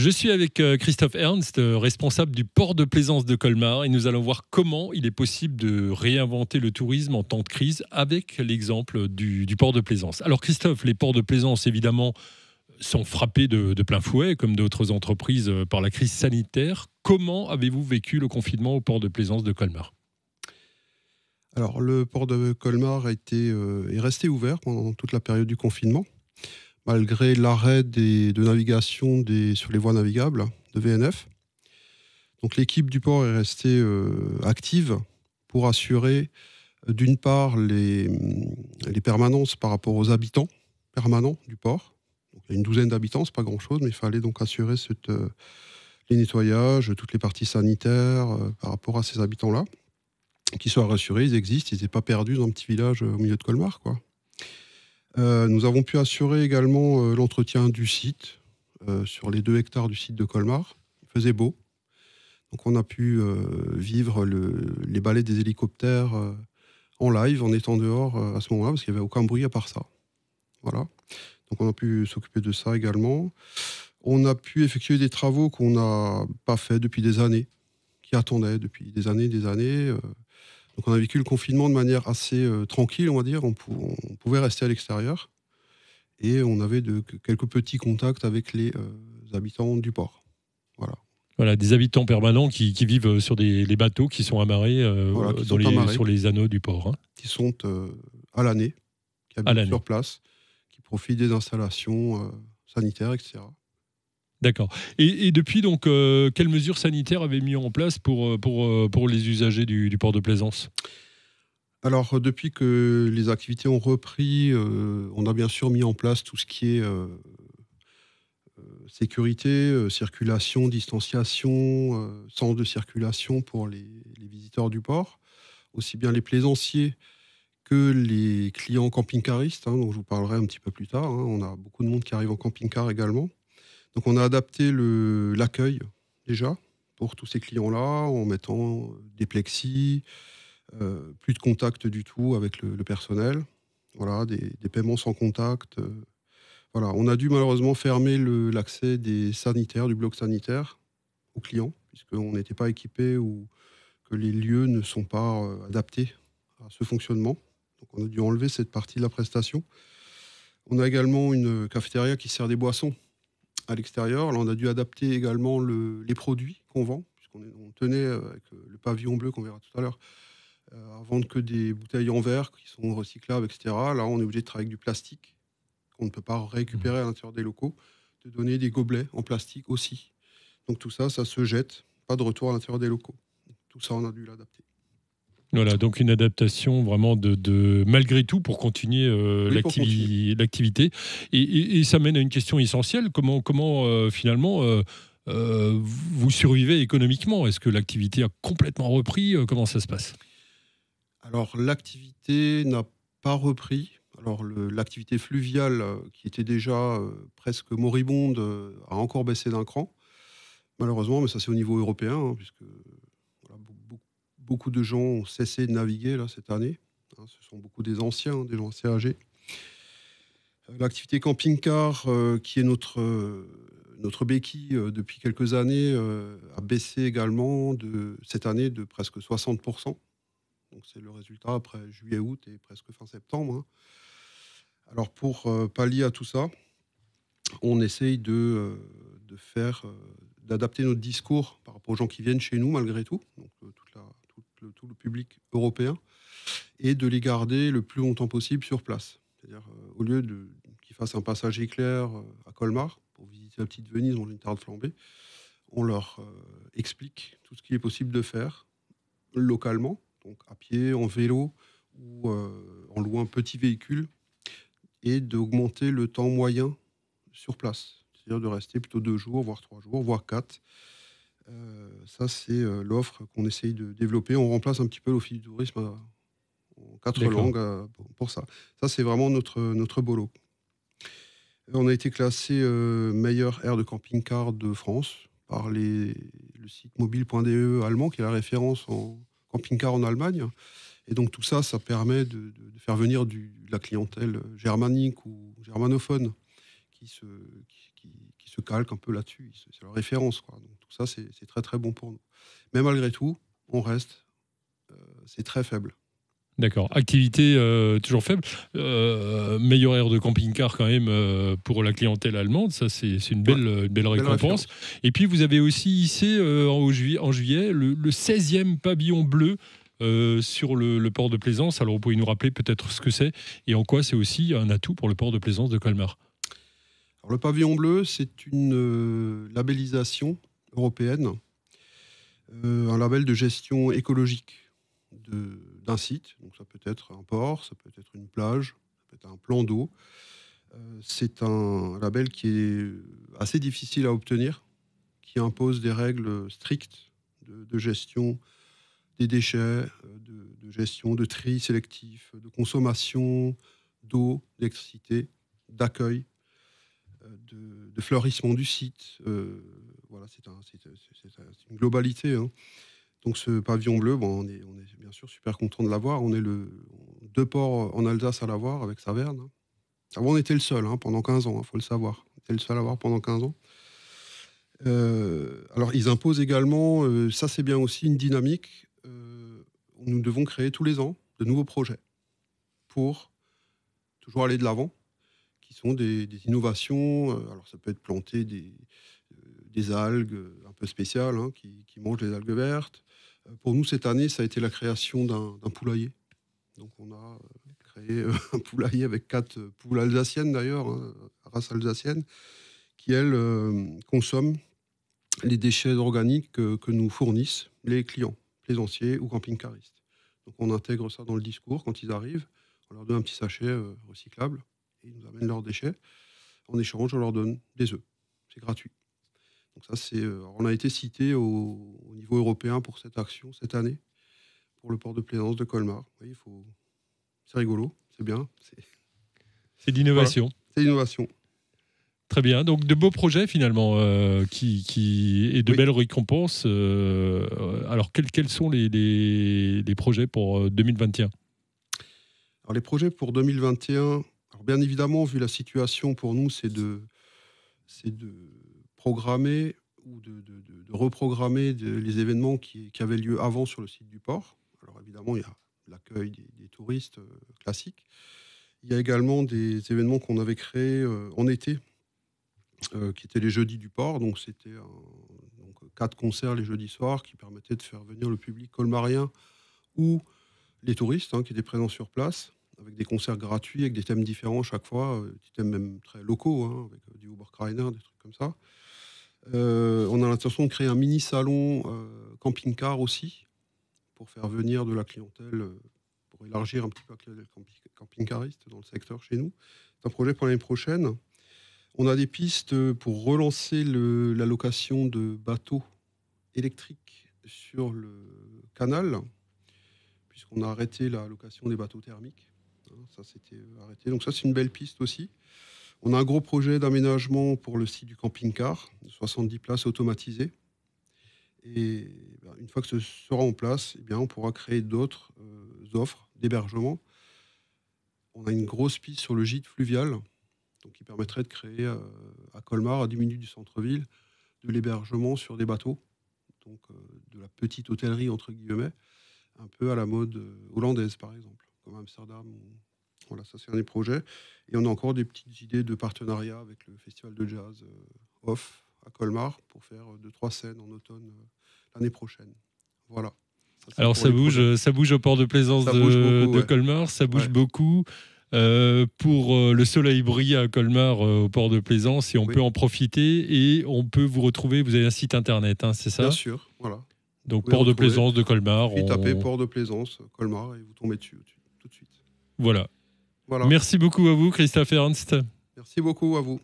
Je suis avec Christophe Ernst, responsable du port de plaisance de Colmar, et nous allons voir comment il est possible de réinventer le tourisme en temps de crise avec l'exemple du port de plaisance. Alors Christophe, les ports de plaisance évidemment sont frappés de plein fouet, comme d'autres entreprises, par la crise sanitaire. Comment avez-vous vécu le confinement au port de plaisance de Colmar ? Alors, le port de Colmar est resté ouvert pendant toute la période du confinement, malgré l'arrêt de navigation sur les voies navigables de VNF. Donc, l'équipe du port est restée active pour assurer, d'une part, les permanences par rapport aux habitants permanents du port. Donc, il y a une douzaine d'habitants, c'est pas grand-chose, mais il fallait donc assurer les nettoyages, toutes les parties sanitaires par rapport à ces habitants-là. Qu'ils soient rassurés, ils existent, ils n'étaient pas perdus dans un petit village au milieu de Colmar, quoi. Nous avons pu assurer également l'entretien du site sur les 2 hectares du site de Colmar. Il faisait beau, donc on a pu vivre les balais des hélicoptères en live, en étant dehors à ce moment-là, parce qu'il n'y avait aucun bruit à part ça. Voilà. Donc on a pu s'occuper de ça également. On a pu effectuer des travaux qu'on n'a pas fait depuis des années, qui attendaient depuis des années. Donc on a vécu le confinement de manière assez tranquille, on va dire. On pouvait rester à l'extérieur et on avait quelques petits contacts avec les habitants du port. Voilà, des habitants permanents qui vivent sur les bateaux qui sont amarrés, sur les anneaux du port. Hein. Qui sont à l'année, qui habitent sur place, qui profitent des installations sanitaires, etc. D'accord. Et depuis, donc, quelles mesures sanitaires avez mis en place pour les usagers du port de plaisance ? Alors, depuis que les activités ont repris, on a bien sûr mis en place tout ce qui est sécurité, circulation, distanciation, sens de circulation pour les visiteurs du port, aussi bien les plaisanciers que les clients camping-caristes, dont je vous parlerai un petit peu plus tard. On a beaucoup de monde qui arrive en camping-car également. Donc on a adapté l'accueil déjà pour tous ces clients-là en mettant des plexis, plus de contact du tout avec le personnel, voilà, des paiements sans contact. Voilà. On a dû malheureusement fermer l'accès du bloc sanitaire aux clients, puisqu'on n'était pas équipé ou que les lieux ne sont pas adaptés à ce fonctionnement. Donc on a dû enlever cette partie de la prestation. On a également une cafétéria qui sert des boissons à l'extérieur. Là, on a dû adapter également les produits qu'on vend, puisqu'on tenait avec le pavillon bleu qu'on verra tout à l'heure, à vendre que des bouteilles en verre qui sont recyclables, etc. Là, on est obligé de travailler avec du plastique qu'on ne peut pas récupérer à l'intérieur des locaux, de donner des gobelets en plastique aussi. Donc tout ça, ça se jette, pas de retour à l'intérieur des locaux. Tout ça, on a dû l'adapter. Voilà, donc une adaptation vraiment de malgré tout pour continuer l'activité. Et ça mène à une question essentielle. Comment finalement vous survivez économiquement ? Est-ce que l'activité a complètement repris ? Comment ça se passe ? Alors, l'activité n'a pas repris. Alors, l'activité fluviale, qui était déjà presque moribonde, a encore baissé d'un cran. Malheureusement, mais ça c'est au niveau européen, puisque beaucoup de gens ont cessé de naviguer là, cette année. Ce sont beaucoup des anciens, des gens assez âgés. L'activité camping-car, qui est notre béquille depuis quelques années, a baissé également cette année de presque 60%. Donc c'est le résultat après juillet-août et presque fin septembre. Alors pour pallier à tout ça, on essaye d'adapter notre discours par rapport aux gens qui viennent chez nous malgré tout, donc tout le public européen, et de les garder le plus longtemps possible sur place. C'est-à-dire au lieu qu'ils fassent un passage éclair à Colmar pour visiter la petite Venise dans une tarte flambée, on leur explique tout ce qu'il est possible de faire localement, donc à pied, en vélo ou en louant un petit véhicule, et d'augmenter le temps moyen sur place. C'est-à-dire de rester plutôt 2 jours, voire 3 jours, voire 4. Ça, c'est l'offre qu'on essaye de développer. On remplace un petit peu l'office du tourisme en 4 langues pour ça. Ça, c'est vraiment notre boulot. On a été classé meilleure aire de camping-car de France par le site mobile.de allemand, qui est la référence en camping-car en Allemagne. Et donc tout ça, ça permet de faire venir de la clientèle germanique ou germanophone qui se calquent un peu là-dessus. C'est leur référence, quoi. Donc, tout ça, c'est très très bon pour nous. Mais malgré tout, on reste, c'est très faible. D'accord. Activité toujours faible. Meilleur aire de camping-car quand même pour la clientèle allemande. Ça, c'est une belle récompense. Et puis, vous avez aussi hissé en juillet le 16e pavillon bleu sur le port de Plaisance. Alors, vous pouvez nous rappeler peut-être ce que c'est et en quoi c'est aussi un atout pour le port de Plaisance de Colmar. Alors, le pavillon bleu, c'est une labellisation européenne, un label de gestion écologique d'un site. Donc ça peut être un port, ça peut être une plage, ça peut être un plan d'eau. C'est un label qui est assez difficile à obtenir, qui impose des règles strictes de gestion des déchets, de gestion, de tri sélectif, de consommation d'eau, d'électricité, d'accueil, de fleurissement du site. Voilà, c'est une globalité, hein. Donc ce pavillon bleu, on est bien sûr super content de l'avoir. On est deux ports en Alsace à l'avoir avec Saverne. Avant, on était le seul pendant 15 ans, il faut le savoir. On était le seul à l'avoir pendant 15 ans. Alors, ils imposent également, ça c'est bien aussi, une dynamique. Nous devons créer tous les ans de nouveaux projets pour toujours aller de l'avant, qui sont des innovations. Alors, ça peut être planter des algues un peu spéciales qui mangent les algues vertes. Pour nous, cette année, ça a été la création d'un poulailler. Donc, on a créé un poulailler avec 4 poules alsaciennes, d'ailleurs, race alsacienne, qui, elles, consomment les déchets organiques que nous fournissent les clients, plaisanciers ou camping-caristes. Donc, on intègre ça dans le discours quand ils arrivent. On leur donne un petit sachet recyclable et ils nous amènent leurs déchets. En échange, on leur donne des œufs. C'est gratuit. Donc ça, on a été cité au niveau européen pour cette action cette année, pour le port de Plaisance de Colmar. Oui, c'est rigolo, c'est bien. C'est d'innovation. Voilà, c'est l'innovation. Très bien. Donc de beaux projets finalement et de belles récompenses. Alors quels sont les projets pour 2021 ? Alors les projets pour 2021, alors bien évidemment, vu la situation pour nous, c'est de programmer ou de reprogrammer les événements qui avaient lieu avant sur le site du port. Alors évidemment, il y a l'accueil des touristes classiques. Il y a également des événements qu'on avait créés en été, qui étaient les jeudis du port. Donc c'était 4 concerts les jeudis soirs qui permettaient de faire venir le public colmarien ou les touristes qui étaient présents sur place, avec des concerts gratuits, avec des thèmes différents chaque fois, des thèmes même très locaux, avec du Oberkreiner, des trucs comme ça. On a l'intention de créer un mini-salon camping-car aussi, pour faire venir de la clientèle, pour élargir un petit peu la clientèle camping-cariste dans le secteur chez nous. C'est un projet pour l'année prochaine. On a des pistes pour relancer la location de bateaux électriques sur le canal, puisqu'on a arrêté la location des bateaux thermiques. Ça, c'était arrêté. Donc ça, c'est une belle piste aussi. On a un gros projet d'aménagement pour le site du camping-car, de 70 places automatisées. Et une fois que ce sera en place, on pourra créer d'autres offres d'hébergement. On a une grosse piste sur le gîte fluvial, donc qui permettrait de créer à Colmar, à 10 minutes du centre-ville, de l'hébergement sur des bateaux, donc de la petite hôtellerie entre guillemets, un peu à la mode hollandaise par exemple, comme Amsterdam. Voilà, ça c'est un des projets. Et on a encore des petites idées de partenariat avec le festival de jazz Off à Colmar pour faire 2-3 scènes en automne l'année prochaine. Voilà. Alors ça bouge au port de Plaisance de Colmar, ça bouge beaucoup. Pour le soleil brille à Colmar au port de Plaisance et on peut en profiter et on peut vous retrouver. Vous avez un site internet, c'est ça ? Bien sûr, voilà. Donc port de Plaisance de Colmar. Puis tapez port de Plaisance Colmar et vous tombez dessus tout de suite. Voilà. Merci beaucoup à vous, Christophe Ernst. Merci beaucoup à vous.